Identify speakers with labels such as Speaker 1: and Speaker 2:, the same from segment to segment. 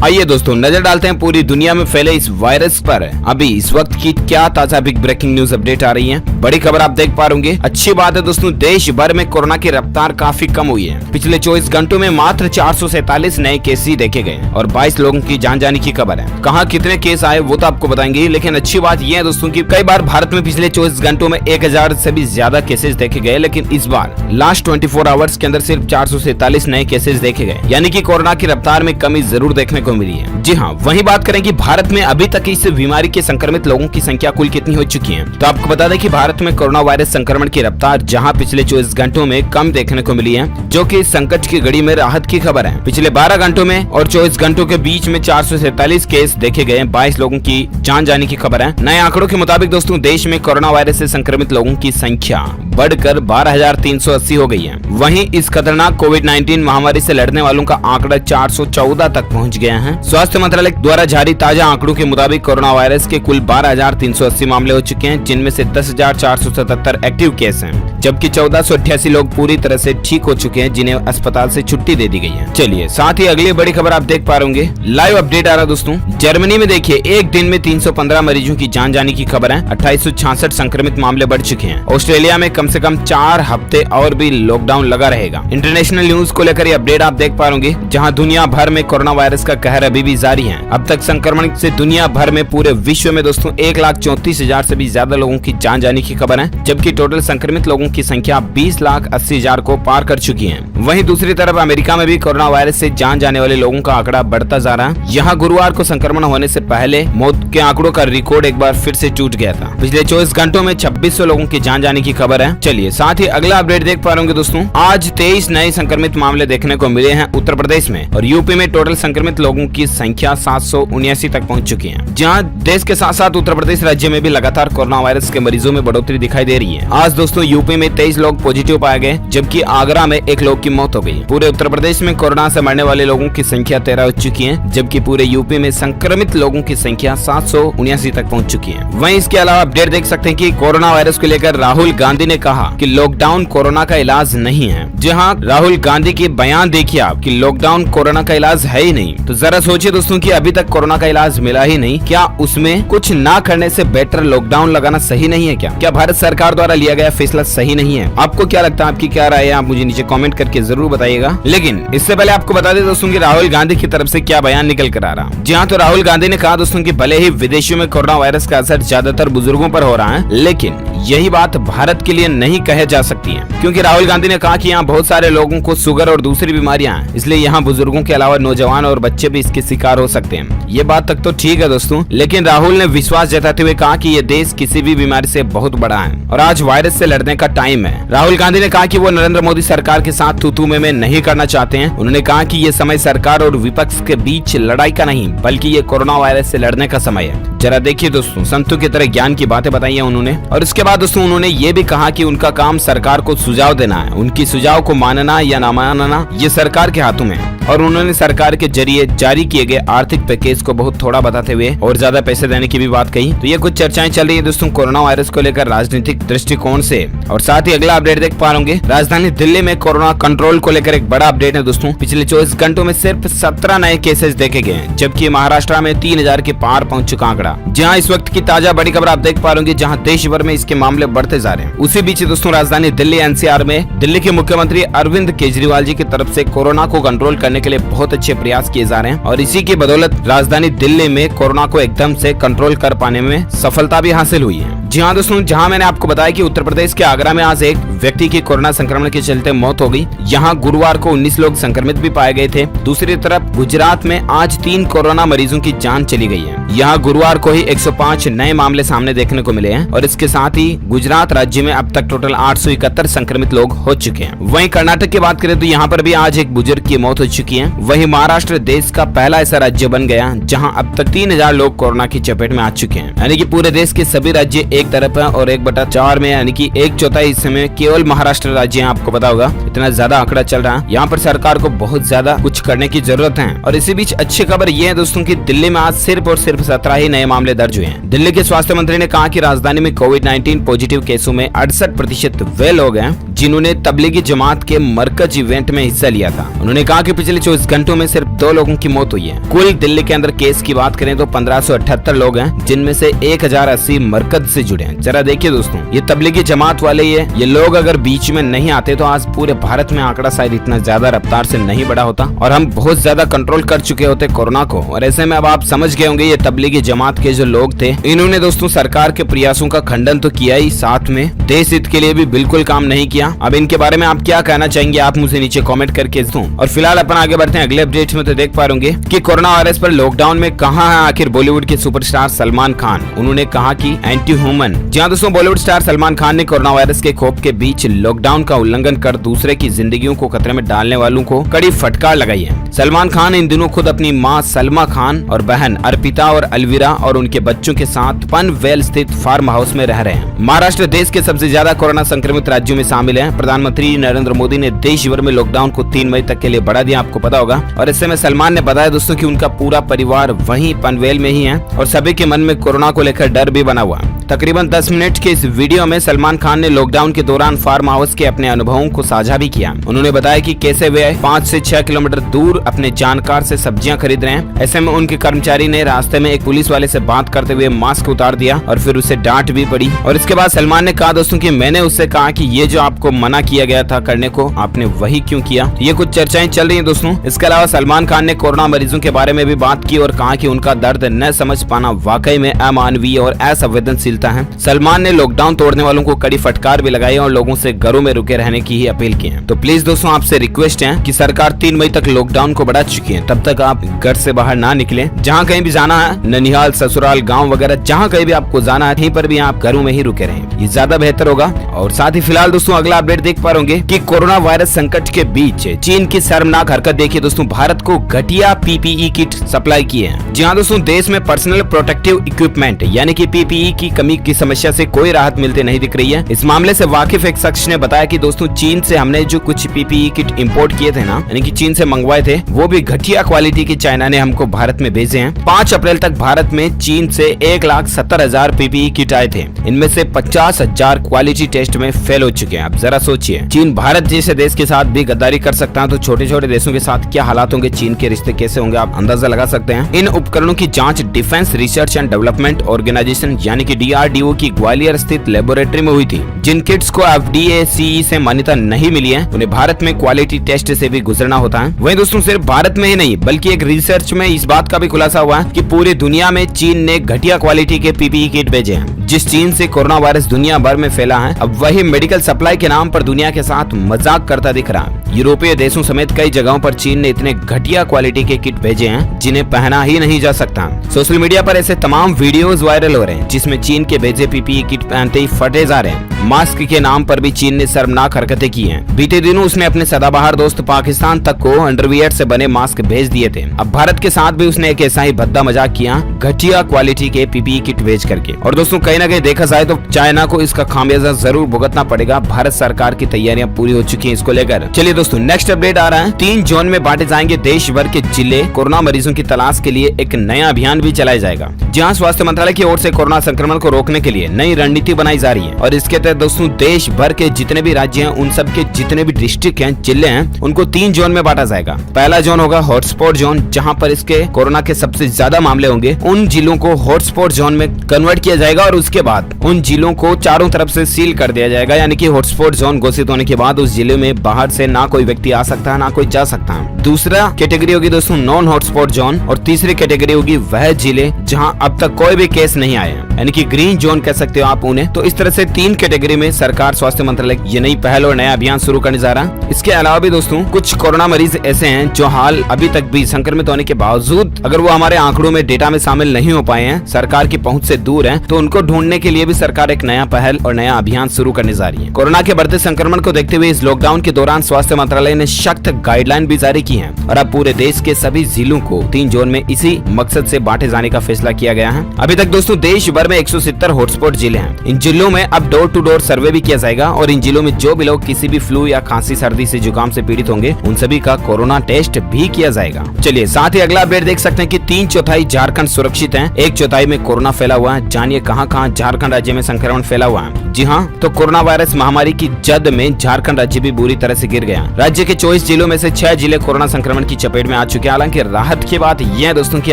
Speaker 1: आइए दोस्तों नजर डालते हैं पूरी दुनिया में फैले इस वायरस पर अभी इस वक्त की क्या ताजा बिग ब्रेकिंग न्यूज अपडेट आ रही है। बड़ी खबर आप देख पा रहे। अच्छी बात है दोस्तों, देश भर में कोरोना की रफ्तार काफी कम हुई है। पिछले 24 घंटों में मात्र 447 नए केस ही देखे गए और 22 लोगों की जान जाने की खबर है। कहाँ कितने केस आए वो तो आपको बताएंगे, लेकिन अच्छी बात यह है दोस्तों की कई बार भारत में पिछले 24 घंटों में 1000 से भी ज्यादा केसेस देखे गए, लेकिन इस बार लास्ट 24 आवर्स के अंदर सिर्फ 447 नए केसेस देखे गए, यानी कि कोरोना की रफ्तार में कमी जरूर देखने को मिली है। जी हाँ, वहीं बात करें कि भारत में अभी तक इस बीमारी के संक्रमित लोगों की संख्या कुल कितनी हो चुकी है, तो आपको बता दें कि भारत में कोरोना वायरस संक्रमण की रफ्तार जहां पिछले 24 घंटों में कम देखने को मिली है, जो कि संकट की घड़ी में राहत की खबर है। पिछले 12 घंटों में और 24 घंटों के बीच में 447 केस देखे गए, 22 लोगों की जान जाने की खबर है। नए आंकड़ों के मुताबिक दोस्तों देश में कोरोना वायरस से संक्रमित लोगों की संख्या बढ़कर 12,380 हो गई है। वहीं इस खतरनाक कोविड-19 महामारी से लड़ने वालों का आंकड़ा 414 तक पहुंच गया है। स्वास्थ्य मंत्रालय द्वारा जारी ताजा आंकड़ों के मुताबिक कोरोना वायरस के कुल 12,380 मामले हो चुके हैं, जिनमें से 10,477 एक्टिव केस हैं, जबकि 1488 लोग पूरी तरह से ठीक हो चुके हैं, जिन्हें अस्पताल से छुट्टी दे दी गई है। चलिए साथ ही अगली बड़ी खबर आप देख पा रहे होंगे, लाइव अपडेट आ रहा दोस्तों। जर्मनी में देखिए एक दिन में 315 मरीजों की जान जाने की खबर है। 2866 संक्रमित मामले बढ़ चुके हैं। ऑस्ट्रेलिया में कम से कम 4 हफ्ते और भी लॉकडाउन लगा रहेगा। इंटरनेशनल न्यूज को लेकर ये अपडेट आप देख पा रहे होंगे, जहां दुनिया भर में कोरोना वायरस का कहर अभी भी जारी है। अब तक संक्रमण से दुनिया भर में पूरे विश्व में दोस्तों 1,34,000 से भी ज्यादा लोगों की जान जाने की खबर है, जबकि टोटल संक्रमित लोगों की संख्या 20,80,000 को पार कर चुकी है। वहीं दूसरी तरफ अमेरिका में भी कोरोना वायरस से जान जाने वाले लोगों का आंकड़ा बढ़ता जा रहा है। यहाँ गुरुवार को संक्रमण होने से पहले मौत के आंकड़ों का रिकॉर्ड एक बार फिर से टूट गया था। पिछले 24 घंटों में 2600 लोगों की जान जाने की खबर है। चलिए साथ ही अगला अपडेट देख पा रहे होंगे दोस्तों। आज 23 नए संक्रमित मामले देखने को मिले हैं उत्तर प्रदेश में, और यूपी में टोटल संक्रमित लोगों की संख्या 779 तक पहुंच चुकी है। जहां देश के साथ साथ उत्तर प्रदेश राज्य में भी लगातार कोरोना वायरस के मरीजों में बढ़ोतरी दिखाई दे रही है। आज दोस्तों यूपी में 23 लोग पॉजिटिव पाए गए, जबकि आगरा में 1 लोग की मौत हो गई। पूरे उत्तर प्रदेश में कोरोना से मरने वाले लोगों की संख्या 13 हो चुकी है, जबकि पूरे यूपी में संक्रमित लोगों की संख्या 779 तक पहुंच चुकी है। वहीं इसके अलावा अपडेट देख सकते हैं कि कोरोना वायरस को लेकर राहुल गांधी ने कहा कि लॉकडाउन कोरोना का इलाज नहीं है। जी हाँ, राहुल गांधी के बयान देखिए आप कि लॉकडाउन कोरोना का इलाज है ही नहीं। तो जरा सोचिए दोस्तों कि अभी तक कोरोना का इलाज मिला ही नहीं, क्या उसमें कुछ ना करने से बेटर लॉकडाउन लगाना सही नहीं है? क्या भारत सरकार द्वारा लिया गया फैसला सही नहीं है? आपको क्या लगता है, आपकी क्या राय है? आप मुझे नीचे कमेंट करके जरूर बताइएगा। लेकिन इससे पहले आपको बता दें दोस्तों कि राहुल गांधी की तरफ से क्या बयान निकल कर आ रहा। जी हाँ, तो राहुल गांधी ने कहा दोस्तों कि भले ही विदेशों में कोरोना वायरस का असर ज्यादातर बुजुर्गों पर हो रहा है, लेकिन यही बात भारत के लिए नहीं कहे जा सकती है, क्योंकि राहुल गांधी ने कहा कि यहाँ बहुत सारे लोगों को शुगर और दूसरी बीमारियां हैं, इसलिए यहाँ बुजुर्गों के अलावा नौजवान और बच्चे भी इसके शिकार हो सकते हैं। ये बात तक तो ठीक है दोस्तों, लेकिन राहुल ने विश्वास जताते हुए कहा कि ये देश किसी भी बीमारी से बहुत बड़ा है और आज वायरस से लड़ने का टाइम है। राहुल गांधी ने कहा कि वो नरेंद्र मोदी सरकार के साथ तू में नहीं करना चाहते हैं। उन्होंने कहा कि ये समय सरकार और विपक्ष के बीच लड़ाई का नहीं, बल्कि ये कोरोना वायरस से लड़ने का समय है। जरा देखिए दोस्तों, संतों की तरह ज्ञान की बातें बताई है उन्होंने। और इसके बाद दोस्तों उन्होंने ये भी कहा कि उनका काम सरकार को सुझाव देना है, उनकी सुझाव को मानना या न मानना ये सरकार के हाथों में है। और उन्होंने सरकार के जरिए जारी किए गए आर्थिक पैकेज को बहुत थोड़ा बताते हुए और ज्यादा पैसे देने की भी बात कही। तो ये कुछ चर्चाएं चल रही है दोस्तों कोरोना वायरस को लेकर राजनीतिक दृष्टिकोण से। और साथ ही अगला अपडेट देख पा रहे, राजधानी दिल्ली में कोरोना कंट्रोल को लेकर एक बड़ा अपडेट है दोस्तों। पिछले 24 घंटों में सिर्फ 17 नए केसेस देखे गए, जबकि महाराष्ट्र में 3000 के पार पहुंच चुका आंकड़ा। जहां इस वक्त की ताजा बड़ी खबर आप देख पा रहे, जहां देश भर में इसके मामले बढ़ते जा रहे हैं। उसी बीच दोस्तों राजधानी दिल्ली एनसीआर में दिल्ली के मुख्यमंत्री अरविंद केजरीवाल जी की तरफ से कोरोना को कंट्रोल करने के लिए बहुत अच्छे प्रयास किए जा रहे हैं, और इसी की बदौलत राजधानी दिल्ली में कोरोना को एकदम से कंट्रोल कर पाने में सफलता भी हासिल हुई है। जी हाँ दोस्तों, जहां मैंने आपको बताया कि उत्तर प्रदेश के आगरा में आज एक व्यक्ति की कोरोना संक्रमण के चलते मौत हो गई। यहाँ गुरुवार को 19 लोग संक्रमित भी पाए गए थे। दूसरी तरफ गुजरात में आज 3 कोरोना मरीजों की जान चली गई है। यहाँ गुरुवार को ही 105 नए मामले सामने देखने को मिले हैं, और इसके साथ ही गुजरात राज्य में अब तक टोटल 871 संक्रमित लोग हो चुके हैं। वहीं कर्नाटक की बात करें तो यहाँ पर भी आज एक बुजुर्ग की मौत हो चुकी है। वहीं महाराष्ट्र देश का पहला ऐसा राज्य बन गया जहाँ अब तक 3000 लोग कोरोना की चपेट में आ चुके हैं, यानी कि पूरे देश के सभी राज्य 1 तरफ है और 1/4 में यानी कि 1/4 हिस्से में केवल महाराष्ट्र राज्य है। आपको पता होगा इतना ज्यादा आंकड़ा चल रहा है। यहाँ पर सरकार को बहुत ज्यादा कुछ करने की जरूरत है। और इसी बीच अच्छी खबर ये है दोस्तों कि दिल्ली में आज सिर्फ और सिर्फ 17 ही नए मामले दर्ज हुए हैं। दिल्ली के स्वास्थ्य मंत्री ने कहा कि राजधानी में कोविड-19 पॉजिटिव केसों में 68% वे लोग हैं जिन्होंने तबलीगी जमात के मरकज इवेंट में हिस्सा लिया था। उन्होंने कहा कि पिछले 24 घंटों में सिर्फ 2 लोगों की मौत हुई है। कुल दिल्ली के अंदर केस की बात करें तो 1578 लोग हैं, जिनमें से 1080 मरकज से जुड़े हैं। जरा देखिए दोस्तों, ये तबलीगी जमात वाले ये लोग अगर बीच में नहीं आते तो आज पूरे भारत में आंकड़ा शायद इतना ज्यादा रफ्तार से नहीं बढ़ा होता और हम बहुत ज्यादा कंट्रोल कर चुके होते कोरोना को। और ऐसे में अब आप समझ गए होंगे ये तबलीगी जमात के जो लोग थे, इन्होंने दोस्तों सरकार के प्रयासों का खंडन तो किया ही, साथ में देश हित के लिए भी बिल्कुल काम नहीं किया। अब इनके बारे में आप क्या कहना चाहेंगे, आप मुझे नीचे कमेंट करके दो। और फिलहाल अपन आगे बढ़ते हैं अगले अपडेट में। तो देख पा रहे कि कोरोना वायरस पर लॉकडाउन में कहां है आखिर बॉलीवुड के सुपरस्टार सलमान खान। उन्होंने कहा कि एंटी ह्यूमन। जी हां दोस्तों, बॉलीवुड स्टार सलमान खान ने कोरोना वायरस के खौफ के बीच लॉकडाउन का उल्लंघन कर दूसरे की जिंदगियों को खतरे में डालने वालों को कड़ी फटकार लगाई है। सलमान खान इन दिनों खुद अपनी मां सलमा खान और बहन अर्पिता और अलविरा और उनके बच्चों के साथ पनवेल स्थित फार्म हाउस में रह रहे हैं। महाराष्ट्र देश के सबसे ज्यादा कोरोना संक्रमित राज्यों में शामिल है। प्रधानमंत्री नरेंद्र मोदी ने देश भर में लॉकडाउन को 3 मई तक के लिए बढ़ा दिया, आपको पता होगा। और इससे में सलमान ने बताया दोस्तों कि उनका पूरा परिवार वहीं पनवेल में ही है और सभी के मन में कोरोना को लेकर डर भी बना हुआ। तकरीबन 10 मिनट के इस वीडियो में सलमान खान ने लॉकडाउन के दौरान फार्म हाउस के अपने अनुभवों को साझा भी किया। उन्होंने बताया कि कैसे वे 5 से 6 किलोमीटर दूर अपने जानकार से सब्जियां खरीद रहे हैं। ऐसे में उनके कर्मचारी ने रास्ते में एक पुलिस वाले से बात करते हुए मास्क उतार दिया और फिर उसे डांट भी पड़ी। और इसके बाद सलमान ने कहा दोस्तों कि मैंने उससे कहा कि ये जो आपको मना किया गया था करने को, आपने वही क्यों किया। ये कुछ चर्चाएं चल रही है दोस्तों। इसके अलावा सलमान खान ने कोरोना मरीजों के बारे में भी बात की और कहा कि उनका दर्द न समझ पाना वाकई में अमानवीय और असंवेदनशीलता है। सलमान ने लॉकडाउन तोड़ने वालों को कड़ी फटकार भी लगाई और लोगों से घरों में रुके रहने की ही अपील की है। तो प्लीज दोस्तों आपसे रिक्वेस्ट है कि सरकार 3 मई तक लॉकडाउन को बढ़ा चुकी है, तब तक आप घर से बाहर ना निकले। जहाँ कहीं भी जाना है, ननिहाल, ससुराल, गाँव वगैरह जहाँ कहीं भी आपको जाना है, कहीं पर भी आप घरों में ही रुके रहें, ये ज्यादा बेहतर होगा। और साथ ही फिलहाल दोस्तों अगला अपडेट देख पा रहे कि कोरोना वायरस संकट के बीच चीन की शर्मनाक हरकत देखिए दोस्तों, भारत को घटिया पीपीई किट सप्लाई की है। जी हाँ दोस्तों, देश में पर्सनल प्रोटेक्टिव इक्विपमेंट यानी कि पीपीई की कमी की समस्या से कोई राहत मिलती नहीं दिख रही है। इस मामले से वाकिफ एक शख्स ने बताया कि दोस्तों चीन से हमने जो कुछ पीपीई किट इंपोर्ट किए थे ना, यानी कि चीन से मंगवाए थे, वो भी घटिया क्वालिटी की चाइना ने हमको भारत में भेजे हैं। 5 अप्रैल तक भारत में चीन से 1,70,000 पीपीई किट आए थे। इनमें से 50,000 क्वालिटी टेस्ट में फेल हो चुके हैं। अब जरा सोचिए, चीन भारत जैसे देश के साथ भी गद्दारी कर सकता है तो छोटे छोटे देशों के साथ क्या हालात होंगे, चीन के रिश्ते कैसे होंगे, आप अंदाजा लगा सकते हैं। इन उपकरणों की जांच defence research and development organisation यानी कि DRDO की ग्वालियर स्थित लेबोरेटरी में हुई थी। जिन किट्स को FDA CE से मान्यता नहीं मिली है, उन्हें भारत में क्वालिटी टेस्ट से भी गुजरना होता है। वहीं दोस्तों सिर्फ भारत में ही नहीं बल्कि एक रिसर्च में इस बात का भी खुलासा हुआ है कि पूरी दुनिया में चीन ने घटिया क्वालिटी के पीपीई किट भेजे हैं। जिस चीन से कोरोना वायरस दुनिया भर में फैला है, अब वही मेडिकल सप्लाई के नाम पर दुनिया के साथ मजाक करता दिख रहा है। यूरोपीय देशों समेत कई जगहों पर चीन ने इतने घटिया क्वालिटी के किट भेजे हैं जिन्हें पहना ही नहीं जा सकता। सोशल मीडिया पर ऐसे तमाम वीडियोस वायरल हो रहे हैं जिसमें चीन के भेजे पीपीई किट पहनते ही फटे जा रहे हैं। मास्क के नाम पर भी चीन ने शर्मनाक हरकतें की हैं। बीते दिनों उसने अपने सदाबहार दोस्त पाकिस्तान तक को अंडरवियर से बने मास्क भेज दिए थे। अब भारत के साथ भी उसने एक ऐसा ही भद्दा मजाक किया, घटिया क्वालिटी के पीपीई किट भेज करके। और दोस्तों कहीं ना कहीं देखा जाए तो चाइना को इसका खामियाजा जरूर भुगतना पड़ेगा। भारत सरकार की तैयारियां पूरी हो चुकी हैं इसको लेकर। चलिए दोस्तों नेक्स्ट अपडेट आ रहा है। 3 जोन में बांटे जाएंगे देश भर के जिले। कोरोना मरीजों की तलाश के लिए एक नया अभियान भी चलाया जाएगा। जहां स्वास्थ्य मंत्रालय की ओर से कोरोना संक्रमण को रोकने के लिए नई रणनीति बनाई जा रही है। और इसके तहत दोस्तों देश भर के जितने भी राज्य हैं, उन सब के जितने भी डिस्ट्रिक्ट हैं, जिले हैं, उनको 3 जोन में बांटा जाएगा। पहला जोन होगा हॉटस्पॉट जोन, जहां पर इसके कोरोना के सबसे ज्यादा मामले होंगे। उन जिलों को हॉटस्पॉट जोन में कन्वर्ट किया जाएगा और उसके बाद उन जिलों को चारों तरफ से सील कर दिया जाएगा। यानी कि हॉटस्पॉट जोन घोषित होने के बाद उस जिले में बाहर से ना कोई व्यक्ति आ सकता है, ना कोई जा सकता है। दूसरा कैटेगरी होगी दोस्तों नॉन हॉटस्पॉट जोन और तीसरी कैटेगरी होगी वह जिले जहां अब तक कोई भी केस नहीं आए, यानी कि ग्रीन जोन कह सकते हो आप उन्हें। तो इस तरह से 3 कैटेगरी में सरकार स्वास्थ्य मंत्रालय ये नई पहल और नया अभियान शुरू करने जा रहा है। इसके अलावा भी दोस्तों कुछ कोरोना मरीज ऐसे हैं जो हाल अभी तक भी संक्रमित होने के बावजूद अगर वो हमारे आंकड़ों में डेटा में शामिल नहीं हो पाए हैं, सरकार की पहुंच से दूर हैं, तो उनको ढूंढने के लिए भी सरकार एक नया पहल और नया अभियान शुरू करने जा रही है। कोरोना के बढ़ते संक्रमण को देखते हुए इस लॉकडाउन के दौरान स्वास्थ्य मंत्रालय ने सख्त गाइडलाइन भी जारी की है और अब पूरे देश के सभी जिलों को 3 जोन में इसी मकसद से बांटे जाने का फैसला किया गया है। अभी तक दोस्तों देश भर में 170 अंदर हॉटस्पॉट जिले हैं। इन जिलों में अब डोर टू डोर सर्वे भी किया जाएगा और इन जिलों में जो भी लोग किसी भी फ्लू या खांसी सर्दी से जुकाम से पीड़ित होंगे उन सभी का कोरोना टेस्ट भी किया जाएगा। चलिए साथ ही अगला अपडेट देख सकते हैं कि 3/4 झारखंड सुरक्षित है, 1/4 में कोरोना फैला हुआ है। जानिए कहां-कहां झारखंड राज्य में संक्रमण फैला हुआ है। जी हां, तो कोरोना वायरस महामारी की जद में झारखंड राज्य भी बुरी तरह से गिर गया। राज्य के 24 जिलों में से 6 जिले कोरोना संक्रमण की चपेट में आ चुके हैं। हालांकि राहत की बात यह है दोस्तों कि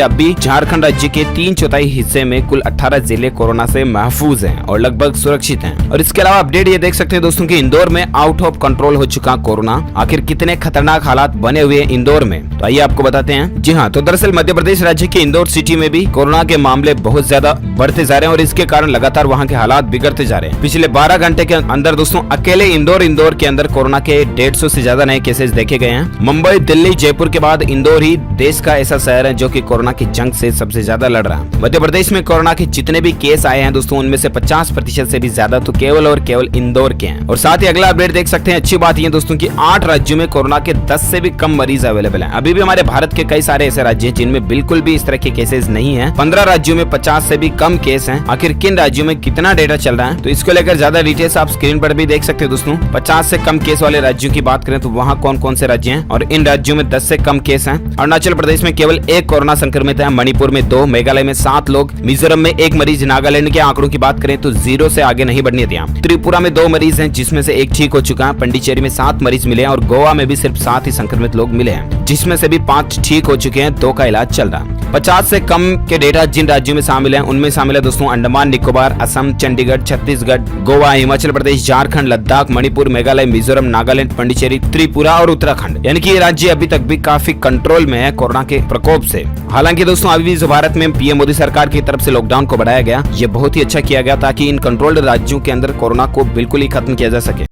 Speaker 1: अभी झारखंड राज्य के 3/4 हिस्से में कुल 18 जिले कोरोना से महफूज हैं और लगभग सुरक्षित हैं। और इसके अलावा अपडेट ये देख सकते हैं दोस्तों कि इंदौर में आउट ऑफ कंट्रोल हो चुका कोरोना। आखिर कितने खतरनाक हालात बने हुए हैं इंदौर में, तो आइए आपको बताते हैं। जी हाँ, तो दरअसल मध्य प्रदेश राज्य के इंदौर सिटी में भी कोरोना के मामले बहुत ज्यादा बढ़ते जा रहे हैं और इसके कारण लगातार वहाँ के हालात बिगड़ते जा रहे हैं। पिछले 12 घंटे के अंदर दोस्तों अकेले इंदौर के अंदर कोरोना के 150 से ज्यादा नए केसेस देखे गए हैं। मुंबई, दिल्ली, जयपुर के बाद इंदौर ही देश का ऐसा शहर है जो कि कोरोना की जंग से सबसे ज्यादा लड़ रहा है। मध्य प्रदेश में कोरोना के जितने भी केस आए हैं दोस्तों उनमें से 50% से भी ज्यादा तो केवल और केवल इंदौर के हैं। और साथ ही अगला अपडेट देख सकते हैं। अच्छी बात यह दोस्तों कि 8 राज्यों में कोरोना के 10 से भी कम मरीज अवेलेबल हैं। अभी भी हमारे भारत के कई सारे ऐसे राज्य हैं जिनमें बिल्कुल भी इस तरह के केसेस नहीं है। 15 राज्यों में 50 से भी कम केस हैं। आखिर किन राज्यों में कितना डेटा चल रहा है, तो इसको लेकर ज्यादा डिटेल्स आप स्क्रीन पर भी देख सकते हैं दोस्तों। 50 से कम केस वाले राज्यों की बात करें तो वहाँ कौन कौन से राज्य हैं और इन राज्यों में 10 से कम केस हैं। अरुणाचल प्रदेश में केवल 1 कोरोना संक्रमित है, मणिपुर में 2, मेघालय में 7 लोग, मिजोरम में 1 मरीज, नागालैंड के आंकड़ों की बात करें तो 0 से आगे नहीं बढ़ने दिया। त्रिपुरा में 2 मरीज हैं जिसमें से 1 ठीक हो चुका है। पंडिचेरी में 7 मरीज मिले हैं और गोवा में भी सिर्फ 7 ही संक्रमित लोग मिले हैं जिसमें से भी 5 ठीक हो चुके हैं, 2 का इलाज चल रहा है। 50 से कम के डेटा जिन राज्यों में शामिल हैं उनमें शामिल है दोस्तों अंडमान निकोबार, असम, चंडीगढ़, छत्तीसगढ़, गोवा, हिमाचल प्रदेश, झारखंड, लद्दाख, मणिपुर, मेघालय, मिजोरम, नागालैंड, पंडिचेरी, त्रिपुरा और उत्तराखंड। यानी कि ये राज्य अभी तक भी काफी कंट्रोल में है कोरोना के प्रकोप से। हालांकि दोस्तों अभी भी भारत में पीएम मोदी सरकार की तरफ से लॉकडाउन को बढ़ाया गया, ये बहुत ही अच्छा किया गया ताकि इन कंट्रोल्ड राज्यों के अंदर कोरोना को बिल्कुल ही खत्म किया जा सके।